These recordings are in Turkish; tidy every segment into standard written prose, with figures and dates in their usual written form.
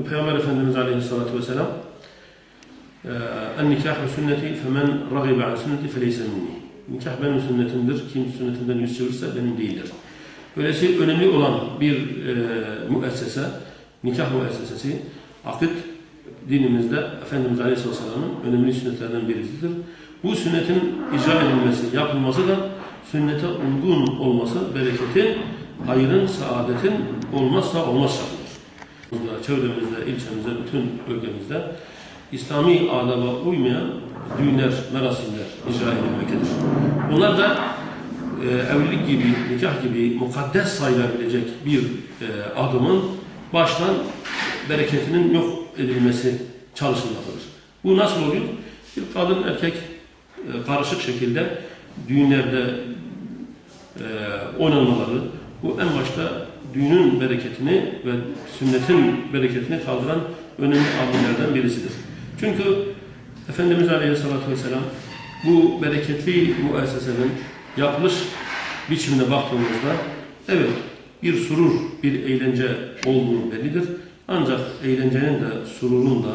Peygamber Efendimiz Aleyhisselatü Vesselam "En-nikâhu sünneti femen ragibe an sünneti feleyse minni." Nikah benim sünnetimdir. Kim sünnetimden yüz çevirirse benim değildir. Böylesi önemli olan bir müessese, nikah müessesesi, akit dinimizde Efendimiz Aleyhisselatü Vesselam'ın önemli sünnetlerinden birisidir. Bu sünnetin icra edilmesi, yapılması da sünnete uygun olması, bereketin, hayırın, saadetin olmazsa olmaz şartıdır. Çevremizde, ilçemizde, bütün bölgemizde İslami adaba uymayan düğünler, merasimler icra edilmektedir. Bunlar da evlilik gibi, nikah gibi mukaddes sayılabilecek bir adımın baştan bereketinin yok edilmesi çalışılmaktadır. Bu nasıl oluyor? Bir kadın erkek karışık şekilde düğünlerde oynanmaları, bu en başta düğünün bereketini ve sünnetin bereketini kaldıran önemli amillerden birisidir. Çünkü Efendimiz Aleyhisselatü Vesselam bu bereketli müessesenin yapılış biçimine baktığımızda evet bir surur, bir eğlence olduğu bellidir. Ancak eğlencenin de, sururun da,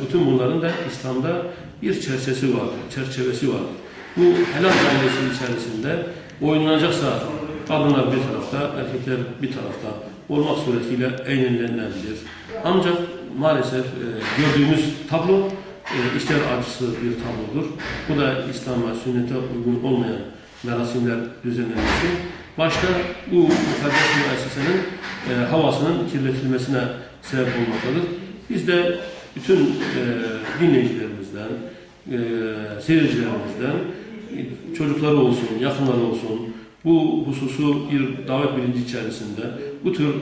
bütün bunların da İslam'da bir çerçevesi vardır. Bu helal dairesi içerisinde oynanacaksa kadınlar bir tarafta, erkekler bir tarafta olmak suretiyle eğlenilebilir. Ancak maalesef gördüğümüz tablo işler acısı bir tablodur. Bu da İslam'a, sünnete uygun olmayan merasimler düzenlenmesi, başta bu mukaddes müessesenin havasının kirletilmesine sebep olmaktadır. Biz de bütün dinleyicilerimizden, seyircilerimizden, çocukları olsun, yakınları olsun, bu hususu bir davet bilinci içerisinde bu tür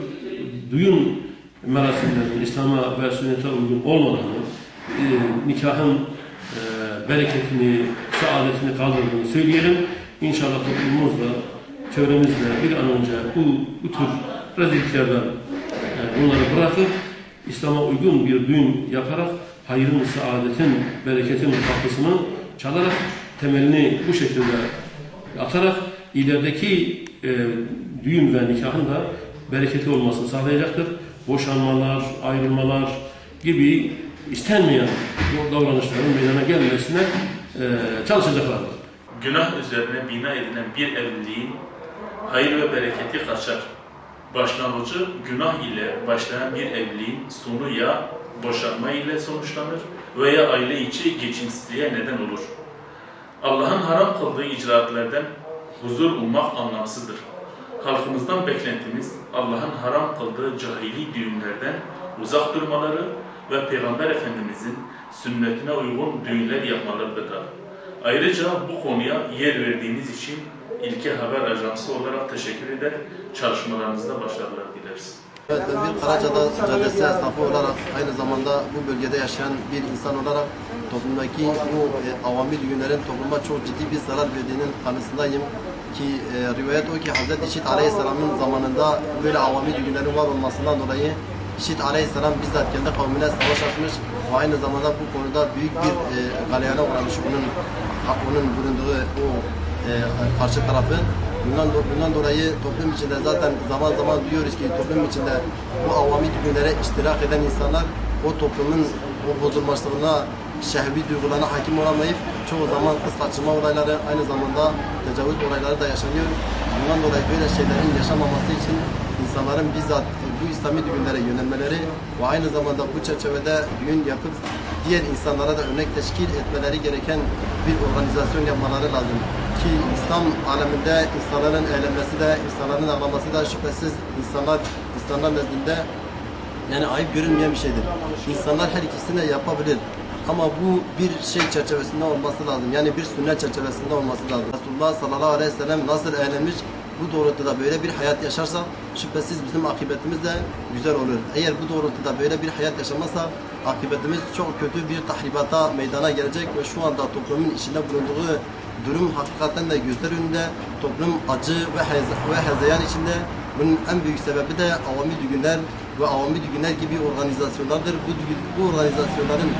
düğün merasimlerinin İslam'a ve sünnete uygun olmadığını, nikahın bereketini, saadetini kaldırdığını söyleyelim. İnşallah toplumumuzla, çevremizle bir an önce bu tür rezilliklerden bunları bırakıp İslam'a uygun bir düğün yaparak hayırın, saadetin, bereketin kapısını çalarak temelini bu şekilde atarak ilerideki düğün ve nikahın da bereketi olmasını sağlayacaktır. Boşanmalar, ayrılmalar gibi istenmeyen davranışların meydana gelmesine çalışacaklardır. Günah üzerine bina edilen bir evliliğin hayır ve bereketi kaçar. Başlangıcı günah ile başlayan bir evliliğin sonu ya boşanma ile sonuçlanır veya aile içi geçimsizliğe neden olur. Allah'ın haram kıldığı icraatlerden huzur ummak anlamsızdır. Halkımızdan beklentimiz Allah'ın haram kıldığı cahili düğünlerden uzak durmaları ve Peygamber Efendimizin sünnetine uygun düğünler yapmalarıdır. Ayrıca bu konuya yer verdiğiniz için İlke Haber Ajansı olarak teşekkür eder, çalışmalarınızda başarılar dileriz. Evet, ben bir Karacadağ Caddesi esnafı olarak aynı zamanda bu bölgede yaşayan bir insan olarak toplumdaki bu avami düğünlerin topluma çok ciddi bir zarar verdiğinin kanısındayım. Ki rivayet o ki Hz. İşit Aleyhisselam'ın zamanında böyle avami düğünlerin var olmasından dolayı İşit Aleyhisselam bizzat kendi kavmine savaş açmış ve aynı zamanda bu konuda büyük bir galeyana uğramış onun bulunduğu o karşı tarafı. Bundan dolayı toplum içinde zaten zaman zaman duyuyoruz ki toplum içinde bu avami düğünlere iştirak eden insanlar o toplumun o bozulmasına, şehvi duygularına hakim olamayıp çoğu zaman kız kaçırma olayları, aynı zamanda tecavüz olayları da yaşanıyor. Bundan dolayı böyle şeylerin yaşanmaması için insanların bizzat bu İslami düğünlere yönelmeleri ve aynı zamanda bu çerçevede düğün yapıp diğer insanlara da örnek teşkil etmeleri gereken bir organizasyon yapmaları lazım. Ki İslam aleminde insanların eğlenmesi de, insanların ağlaması da şüphesiz insanlar nezdinde yani ayıp görünmeyen bir şeydir. İnsanlar her ikisini de yapabilir. Ama bu bir şey çerçevesinde olması lazım. Yani bir sünnet çerçevesinde olması lazım. Resulullah sallallahu aleyhi ve sellem nasıl eğlenmiş, bu doğrultuda böyle bir hayat yaşarsa şüphesiz bizim akıbetimiz de güzel olur. Eğer bu doğrultuda böyle bir hayat yaşamazsa akıbetimiz çok kötü bir tahribata meydana gelecek ve şu anda toplumun içinde bulunduğu durum hakikaten de gözler önünde. Toplum acı ve hezeyan içinde. Bunun en büyük sebebi de avami düğünler ve avami düğünler gibi organizasyonlardır. Bu organizasyonların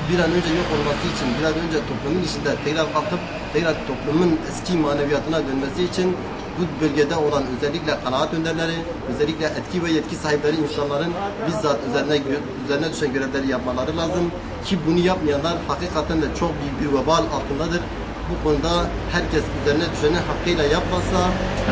bir an önce yok olması için, bir an önce toplumun içinde tekrar kalkıp tekrar toplumun eski maneviyatına dönmesi için bu bölgede olan özellikle kanaat önderleri, özellikle etki ve yetki sahipleri insanların bizzat üzerine düşen görevleri yapmaları lazım. Ki bunu yapmayanlar hakikaten de çok büyük bir vebal altındadır. Bu konuda herkes üzerine düşeni hakkıyla yapmazsa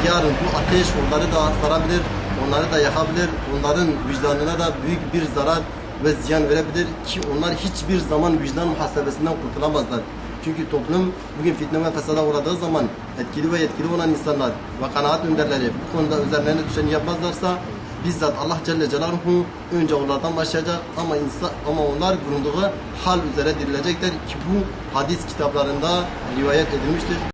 yarın bu ateş onları da sarabilir, onları da yakabilir, onların vicdanına da büyük bir zarar ve ziyan verebilir ki onlar hiçbir zaman vicdan muhasebesinden kurtulamazlar. Çünkü toplum bugün fitne ve fesada uğradığı zaman etkili ve yetkili olan insanlar ve kanaat önderleri bu konuda üzerlerine düşeni yapmazlarsa bizzat Allah Celle Celaluhu önce onlardan başlayacak ama onlar bulunduğu hal üzere dirilecekler ki bu hadis kitaplarında rivayet edilmiştir.